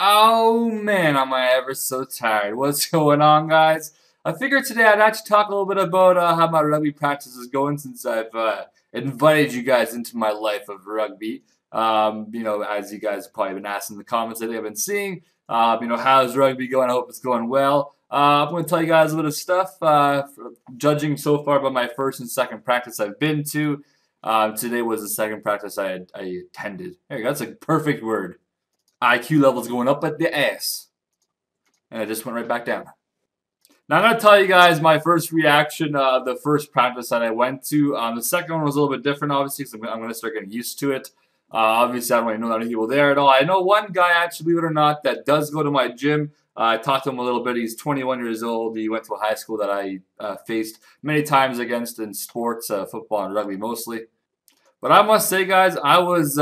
Oh man, am I ever so tired. What's going on, guys? I figured today I'd actually talk a little bit about how my rugby practice is going since I've invited you guys into my life of rugby. As you guys have probably been asking in the comments lately, I've been seeing, how's rugby going? I hope it's going well. I'm going to tell you guys a bit of stuff, judging so far by my first and second practice I've been to. Today was the second practice I attended. There you go, that's a perfect word. IQ levels going up at the ass. And it just went right back down. Now I'm going to tell you guys my first reaction of the first practice that I went to. The second one was a little bit different, obviously, because I'm going to start getting used to it. Obviously, I don't really know any people there at all. I know one guy, actually, believe it or not, that does go to my gym. I talked to him a little bit. He's 21 years old. He went to a high school that I faced many times against in sports, football and rugby mostly. But I must say, guys, I was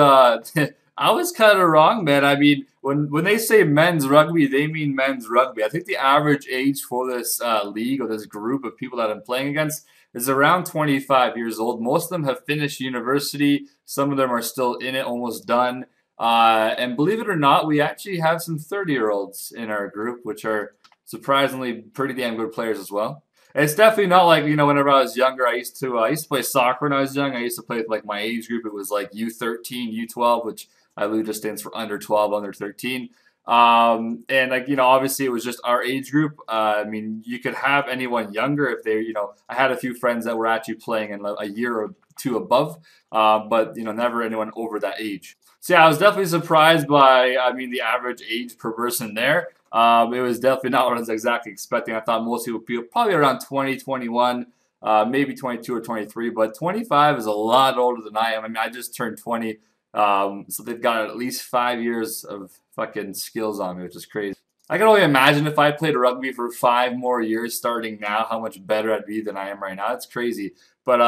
I was kind of wrong, man. I mean, when they say men's rugby, they mean men's rugby. I think the average age for this league or this group of people that I'm playing against is around 25 years old. Most of them have finished university. Some of them are still in it, almost done. And believe it or not, we actually have some 30-year-olds in our group, which are surprisingly pretty damn good players as well. It's definitely not like, whenever I was younger, I used to play soccer when I was young. I used to play with, like, my age group. It was like U13, U12, which I believe just stands for under 12, under 13. Obviously it was just our age group. I mean, you could have anyone younger if they, I had a few friends that were actually playing in a year or two above, but never anyone over that age. So yeah, I was definitely surprised by, the average age per person there. It was definitely not what I was exactly expecting. I thought most people would be probably around 20, 21, maybe 22 or 23, but 25 is a lot older than I am. I mean, I just turned 20, so they've got at least 5 years of fucking skills on me, which is crazy. I can only imagine if I played rugby for 5 more years starting now, how much better I'd be than I am right now. It's crazy. But,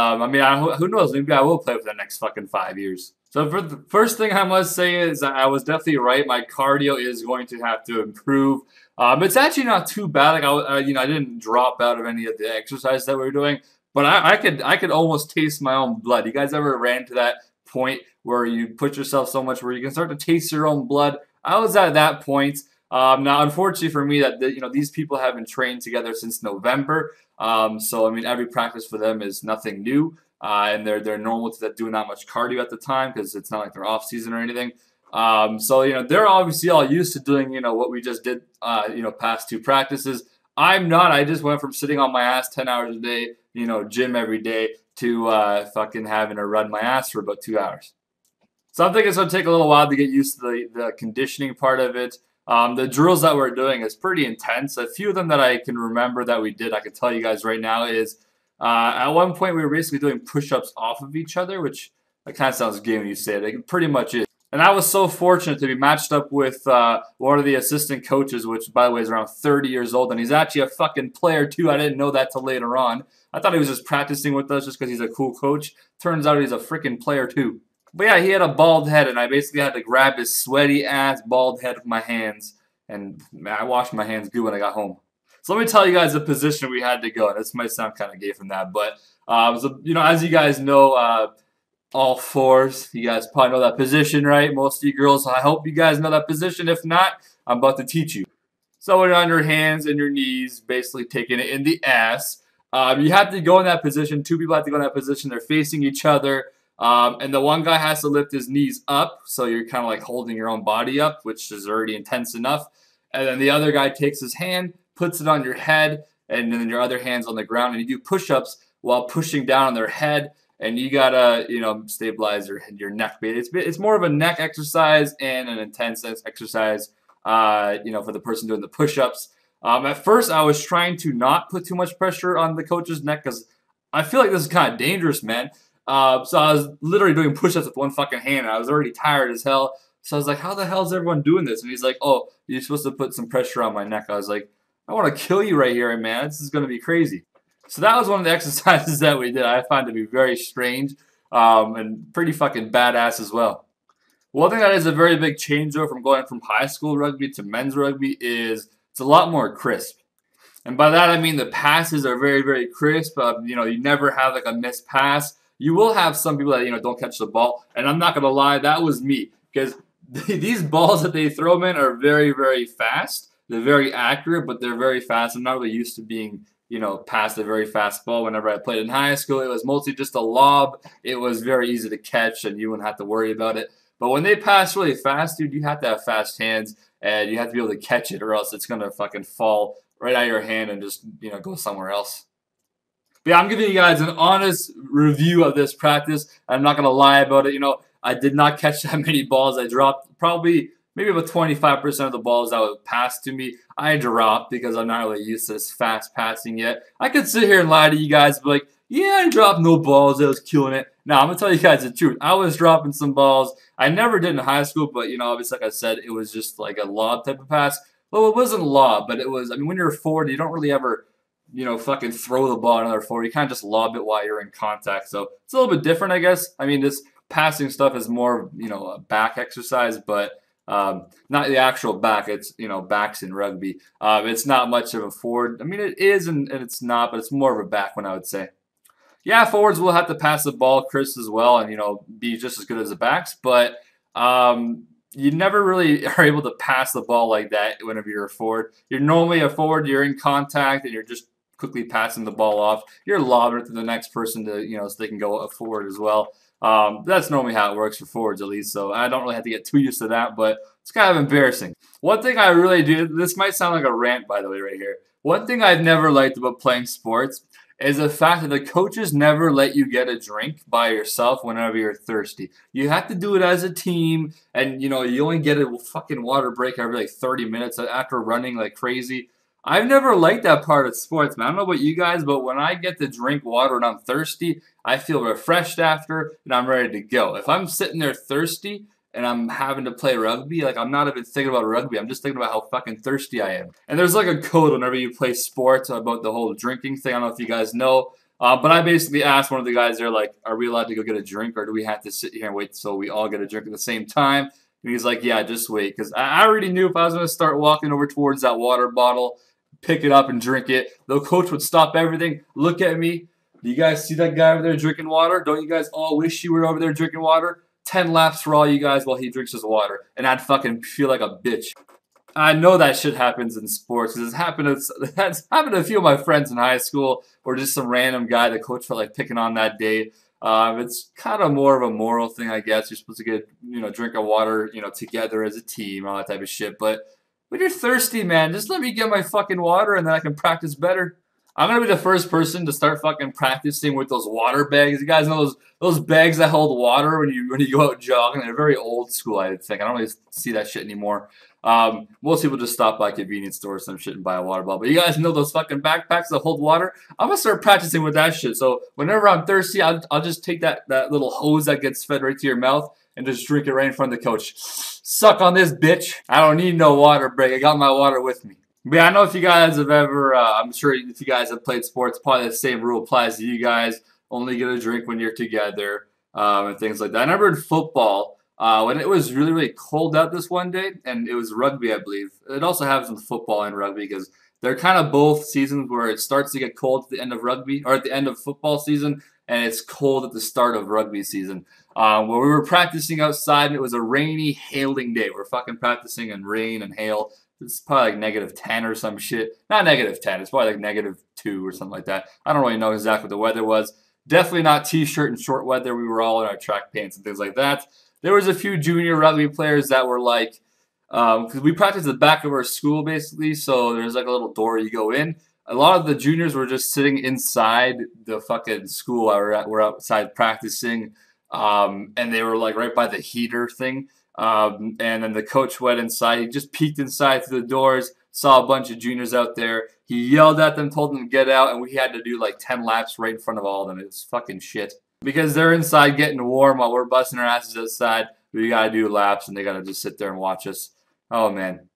who knows? Maybe I will play for the next fucking 5 years. So for the first thing I must say is that I was definitely right. My cardio is going to have to improve. It's actually not too bad. Like I didn't drop out of any of the exercises that we were doing, but I could almost taste my own blood. You guys ever ran to that point where you put yourself so much where you can start to taste your own blood? I was at that point. Now, unfortunately for me, that these people have been trained together since November. So I mean, every practice for them is nothing new. And they're normal to doing that much cardio at the time because it's not like they're off season or anything. They're obviously all used to doing what we just did past 2 practices. I'm not. I just went from sitting on my ass 10 hours a day, gym every day, to fucking having to run my ass for about 2 hours. So I'm thinking it's going to take a little while to get used to the conditioning part of it. The drills that we're doing is pretty intense. A few of them that I can remember that we did, I can tell you guys right now is at one point we were basically doing push-ups off of each other, which that kind of sounds gay when you say it. It pretty much is. And I was so fortunate to be matched up with one of the assistant coaches, which, by the way, is around 30 years old. And he's actually a fucking player, too. I didn't know that till later on. I thought he was just practicing with us just because he's a cool coach. Turns out he's a freaking player, too. But yeah, he had a bald head, and I basically had to grab his sweaty-ass bald head with my hands. And I washed my hands good when I got home. So let me tell you guys the position we had to go. This might sound kind of gay from that, but as you guys know, all fours. You guys probably know that position, right? Most of you girls, I hope you guys know that position. If not, I'm about to teach you. So when you're on your hands and your knees, basically taking it in the ass, you have to go in that position. 2 people have to go in that position. They're facing each other. And the one guy has to lift his knees up, so you're kind of like holding your own body up, which is already intense enough. And then the other guy takes his hand, puts it on your head, and then your other hand's on the ground, and you do push-ups while pushing down on their head, and you gotta, stabilize your neck. It's more of a neck exercise and an intense exercise, for the person doing the push-ups. At first, I was trying to not put too much pressure on the coach's neck because I feel like this is kind of dangerous, man. So I was literally doing push-ups with one fucking hand, and I was already tired as hell. So I was like, how the hell is everyone doing this? And he's like, oh, you're supposed to put some pressure on my neck. I was like, I want to kill you right here, man. This is going to be crazy. So that was one of the exercises that we did. I find to be very strange and pretty fucking badass as well. One thing that is a very big change, though, from going from high school rugby to men's rugby is it's a lot more crisp. And by that, I mean the passes are very, very crisp. You never have like a missed pass. You will have some people that, don't catch the ball. And I'm not going to lie, that was me. Because these balls that they throw, man, are very, very fast. They're very accurate, but they're very fast. I'm not really used to being, past a very fast ball. Whenever I played in high school, it was mostly just a lob. It was very easy to catch, and you wouldn't have to worry about it. But when they pass really fast, dude, you have to have fast hands, and you have to be able to catch it, or else it's gonna fucking fall right out of your hand and just, go somewhere else. But yeah, I'm giving you guys an honest review of this practice. I'm not going to lie about it. I did not catch that many balls. I dropped probably maybe about 25% of the balls that were passed to me. I dropped because I'm not really used to this fast passing yet. I could sit here and lie to you guys, but like, yeah, I dropped no balls. I was killing it. Now, I'm going to tell you guys the truth. I was dropping some balls. I never did in high school, but, obviously, like I said, it was just like a lob type of pass. Well, it wasn't a lob, but it was, when you're a forward, you don't really ever fucking throw the ball another forward. You kind of just lob it while you're in contact. So it's a little bit different, I guess. This passing stuff is more, a back exercise, but not the actual back. It's, backs in rugby. It's not much of a forward. It is and it's not, but it's more of a back one, I would say. Yeah, forwards will have to pass the ball, Chris, as well, and, be just as good as the backs, but you never really are able to pass the ball like that whenever you're a forward. You're normally a forward, you're in contact, and you're just quickly passing the ball off. You're lobbing it to the next person to, so they can go forward as well. That's normally how it works for forwards, at least. So I don't really have to get too used to that, but it's kind of embarrassing. One thing I really do, this might sound like a rant, by the way, right here. One thing I've never liked about playing sports is the fact that the coaches never let you get a drink by yourself whenever you're thirsty. You have to do it as a team, and, you only get a fucking water break every, like, 30 minutes after running like crazy. I've never liked that part of sports, man. I don't know about you guys, but when I get to drink water and I'm thirsty, I feel refreshed after, and I'm ready to go. If I'm sitting there thirsty and I'm having to play rugby, like, I'm not even thinking about rugby. I'm just thinking about how fucking thirsty I am. And there's like a code whenever you play sports about the whole drinking thing. I don't know if you guys know. But I basically asked one of the guys there, like, are we allowed to go get a drink, or do we have to sit here and wait so we all get a drink at the same time? And he's like, yeah, just wait. Because I already knew if I was going to start walking over towards that water bottle, pick it up and drink it, the coach would stop everything, look at me. Do you guys see that guy over there drinking water? Don't you guys all wish you were over there drinking water? 10 laps for all you guys while he drinks his water. And I'd fucking feel like a bitch. I know that shit happens in sports because that's happened to a few of my friends in high school, or just some random guy the coach felt like picking on that day. It's kind of more of a moral thing, I guess. You're supposed to get, drink of water, together as a team, all that type of shit. But when you're thirsty, man, just let me get my fucking water and then I can practice better. I'm going to be the first person to start fucking practicing with those water bags. You guys know those bags that hold water when you go out jogging? They're very old school, I think. I don't really see that shit anymore. Most people just stop by convenience stores or some shit and buy a water bottle. But you guys know those fucking backpacks that hold water? I'm going to start practicing with that shit. So whenever I'm thirsty, I'll just take that little hose that gets fed right to your mouth and just drink it right in front of the coach. Suck on this, bitch. I don't need no water break. I got my water with me. But yeah, I know if you guys have ever, I'm sure if you guys have played sports, probably the same rule applies to you guys. Only get a drink when you're together, and things like that. I remember in football, when it was really, really cold out this one day, and it was rugby, I believe. It also happens with football and rugby because they're kind of both seasons where it starts to get cold at the end of rugby, or at the end of football season, and it's cold at the start of rugby season. Where we were practicing outside, and it was a rainy, hailing day. We're fucking practicing in rain and hail. It's probably like -10 or some shit. Not -10. It's probably like -2 or something like that. I don't really know exactly what the weather was. Definitely not t-shirt and short weather. We were all in our track pants and things like that. There was a few junior rugby players that were like, because we practiced at the back of our school basically, so there's like a little door you go in. A lot of the juniors were just sitting inside the fucking school. We're outside practicing, and they were like right by the heater thing. And then the coach went inside. He just peeked inside through the doors, saw a bunch of juniors out there. He yelled at them, told them to get out, and we had to do like 10 laps right in front of all of them. It's fucking shit. Because they're inside getting warm while we're busting our asses outside. We gotta do laps, and they gotta just sit there and watch us. Oh, man.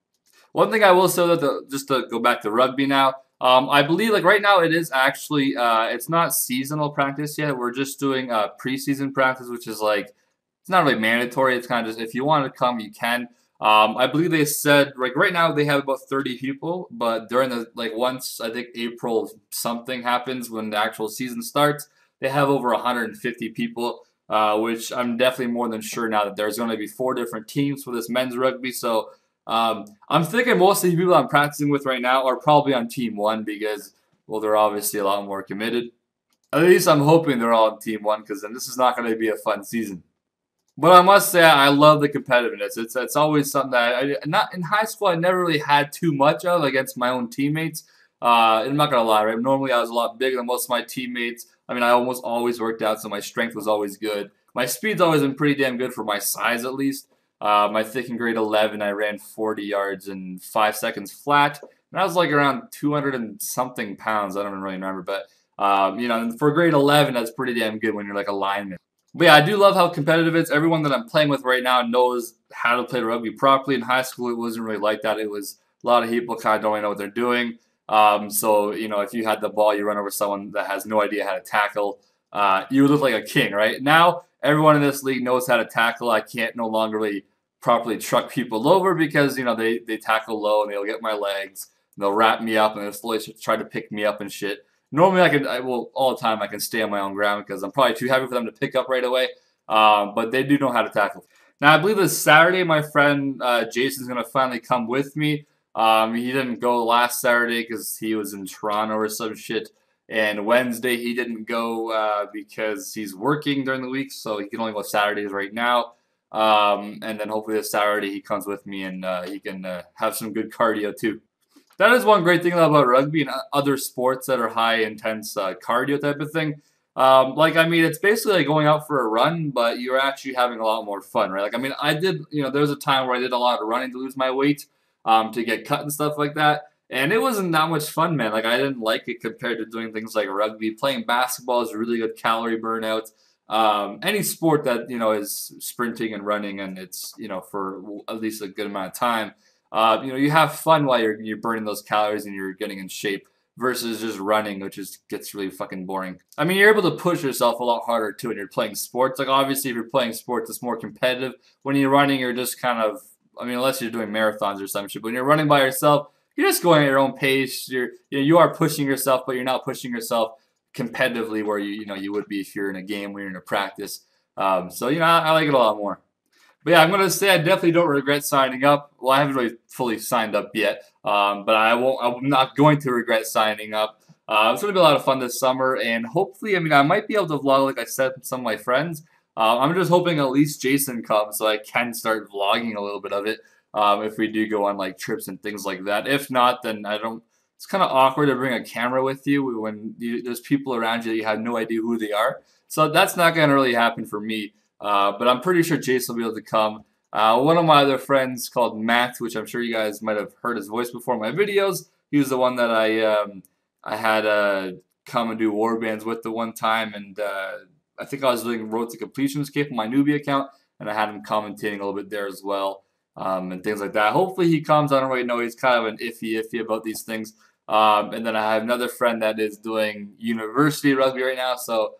One thing I will say, that just to go back to rugby now, I believe like right now it is actually, it's not seasonal practice yet. We're just doing preseason practice, which is like, it's not really mandatory. It's kind of just if you want to come, you can. I believe they said like right now they have about 30 people, but during the once I think April something happens when the actual season starts, they have over 150 people. which I'm definitely more than sure now that there's going to be 4 different teams for this men's rugby. So I'm thinking most of the people I'm practicing with right now are probably on Team 1 because, well, they're obviously a lot more committed. At least I'm hoping they're all on Team 1 because then this is not going to be a fun season. But I must say, I love the competitiveness. It's always something that not in high school I never really had too much of against my own teammates. I'm not gonna lie, right? Normally I was a lot bigger than most of my teammates. I mean, I almost always worked out, so my strength was always good. My speed's always been pretty damn good for my size, at least. I think in grade 11 I ran 40 yards in 5 seconds flat, and I was like around 200 and something pounds. I don't even really remember, but for grade 11 that's pretty damn good when you're like a lineman. But yeah, I do love how competitive it is. Everyone that I'm playing with right now knows how to play rugby properly. In high school, it wasn't really like that. It was a lot of people kind of don't really know what they're doing. So, if you had the ball, you run over someone that has no idea how to tackle, you would look like a king, right? Now, everyone in this league knows how to tackle. I can't no longer really properly truck people over because, they tackle low and they'll get my legs. And they'll wrap me up and they'll slowly try to pick me up and shit. Normally, all the time I can stay on my own ground because I'm probably too heavy for them to pick up right away. But they do know how to tackle. Now, I believe this Saturday, my friend Jason's going to finally come with me. He didn't go last Saturday because he was in Toronto or some shit. And Wednesday, he didn't go because he's working during the week, so he can only go Saturdays right now. And then hopefully this Saturday he comes with me and he can have some good cardio too. That is one great thing about rugby and other sports that are high intense cardio type of thing. It's basically like going out for a run, but you're actually having a lot more fun, right? I did, there was a time where I did a lot of running to lose my weight, to get cut and stuff like that. And it wasn't that much fun, man. I didn't like it compared to doing things like rugby. Playing basketball is really good calorie burnout. Any sport that, is sprinting and running and it's, for at least a good amount of time, you have fun while you're burning those calories and you're getting in shape versus just running, which just gets really fucking boring. I mean, you're able to push yourself a lot harder too when you're playing sports. Obviously, if you're playing sports, it's more competitive. When you're running, you're just kind of, unless you're doing marathons or some shit. But when you're running by yourself, you're just going at your own pace. You are pushing yourself, but you're not pushing yourself competitively where you would be if you're in a game, when you're in a practice. I like it a lot more. But yeah, I'm gonna say I definitely don't regret signing up. Well, I haven't really fully signed up yet, but I'm not going to regret signing up. It's gonna be a lot of fun this summer, and hopefully, I might be able to vlog like I said with some of my friends. I'm just hoping at least Jason comes so I can start vlogging a little bit of it. If we do go on like trips and things like that. If not, then I don't. It's kind of awkward to bring a camera with you when there's people around you that you have no idea who they are. So that's not gonna really happen for me. But I'm pretty sure Jason will be able to come. One of my other friends called Matt, which I'm sure you guys might have heard his voice before in my videos. He was the one that I had come and do war bands with the one time, and I think I was doing Road to Completion Escape on my newbie account, and I had him commentating a little bit there as well, and things like that. Hopefully he comes. I don't really know. He's kind of an iffy about these things. And then I have another friend that is doing university rugby right now, so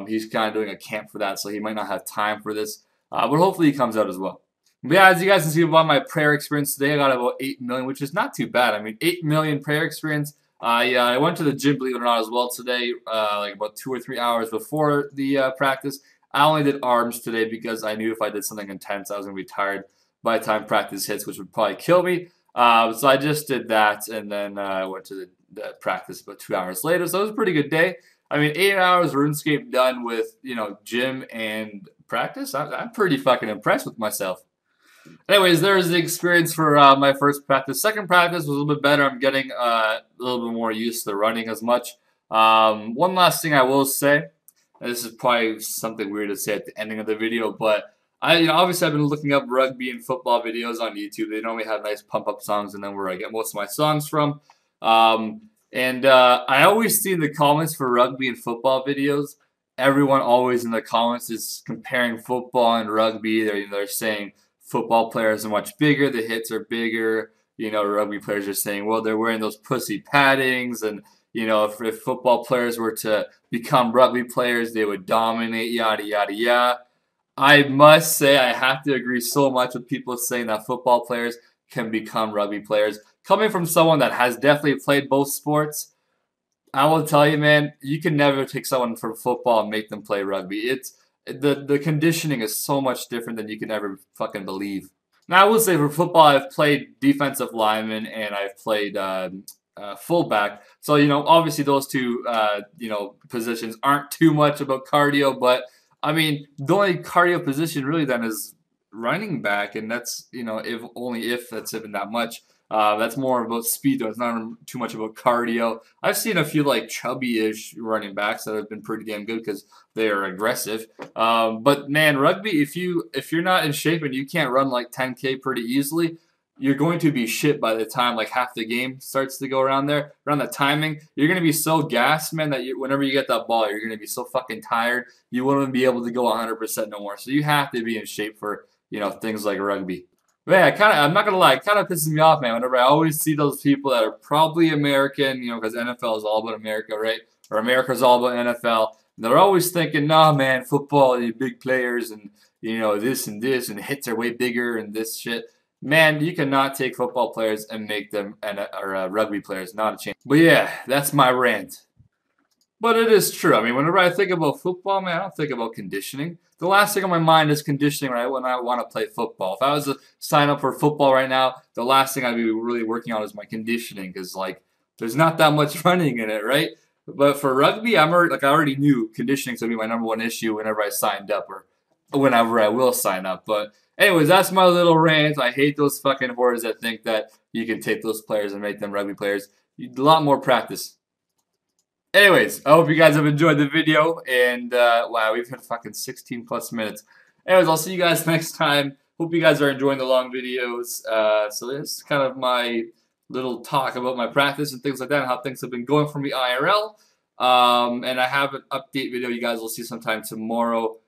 he's kind of doing a camp for that, so he might not have time for this. But hopefully he comes out as well. But yeah, as you guys can see about my prayer experience today, I got about 8 million, which is not too bad. 8 million prayer experience. I went to the gym, believe it or not, as well today, like about 2 or 3 hours before the practice. I only did arms today because I knew if I did something intense, I was going to be tired by the time practice hits, which would probably kill me. So I just did that, and then I went to the practice about 2 hours later. So it was a pretty good day. 8 hours RuneScape done with, gym and practice. I'm pretty fucking impressed with myself. Anyways, there's the experience for my first practice. Second practice was a little bit better. I'm getting a little bit more used to running as much. One last thing I will say, and this is probably something weird to say at the ending of the video, but obviously I've been looking up rugby and football videos on YouTube. They normally have nice pump-up songs, and then where I get most of my songs from. I always see in the comments for rugby and football videos, everyone always in the comments is comparing football and rugby. They're saying football players are much bigger, the hits are bigger. Rugby players are saying, well, they're wearing those pussy paddings, and if football players were to become rugby players, they would dominate, yada yada yada. I must say I have to agree so much with people saying that football players can become rugby players. Coming from someone that has definitely played both sports, I will tell you, man, you can never take someone from football and make them play rugby. the conditioning is so much different than you can ever fucking believe. Now I will say for football, I've played defensive lineman and I've played fullback. So obviously those two positions aren't too much about cardio, but I mean the only cardio position really then is running back, and that's if only if that's even that much. That's more about speed, though. It's not too much about cardio. I've seen a few like chubby-ish running backs that have been pretty damn good because they are aggressive. But man, rugby, if you're not in shape and you can't run like 10K pretty easily, you're going to be shit by the time like half the game starts to go around there. Around the timing, you're going to be so gassed, man, that whenever you get that ball, you're going to be so fucking tired. You won't even be able to go 100% no more. So you have to be in shape for things like rugby. But yeah, I'm not gonna lie, it kind of pisses me off, man. Whenever I always see those people that are probably American, because NFL is all about America, right? Or America's all about NFL. They're always thinking, nah, man, football, you big players, and this and this, and hits are way bigger, and this shit. Man, you cannot take football players and make them rugby players, not a chance. But yeah, that's my rant. But it is true. I mean, whenever I think about football, man, I don't think about conditioning. The last thing on my mind is conditioning when I want to play football. If I was to sign up for football right now, the last thing I'd be really working on is my conditioning because, like, there's not that much running in it, right? But for rugby, I already knew conditioning to be my number one issue whenever I signed up or whenever I will sign up. But anyways, that's my little rant. I hate those fucking whores that think that you can take those players and make them rugby players. A lot more practice. Anyways, I hope you guys have enjoyed the video, and wow, we've hit fucking 16 plus minutes. Anyways, I'll see you guys next time. Hope you guys are enjoying the long videos. So this is kind of my little talk about my practice and things like that, and how things have been going for me IRL. And I have an update video you guys will see sometime tomorrow,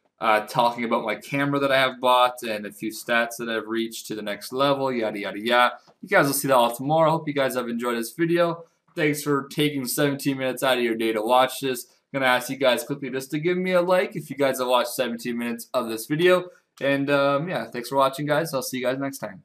talking about my camera that I have bought and a few stats that I've reached to the next level, yada yada yada. You guys will see that all tomorrow. Hope you guys have enjoyed this video. Thanks for taking 17 minutes out of your day to watch this. I'm going to ask you guys quickly just to give me a like if you guys have watched 17 minutes of this video. And yeah, thanks for watching, guys. I'll see you guys next time.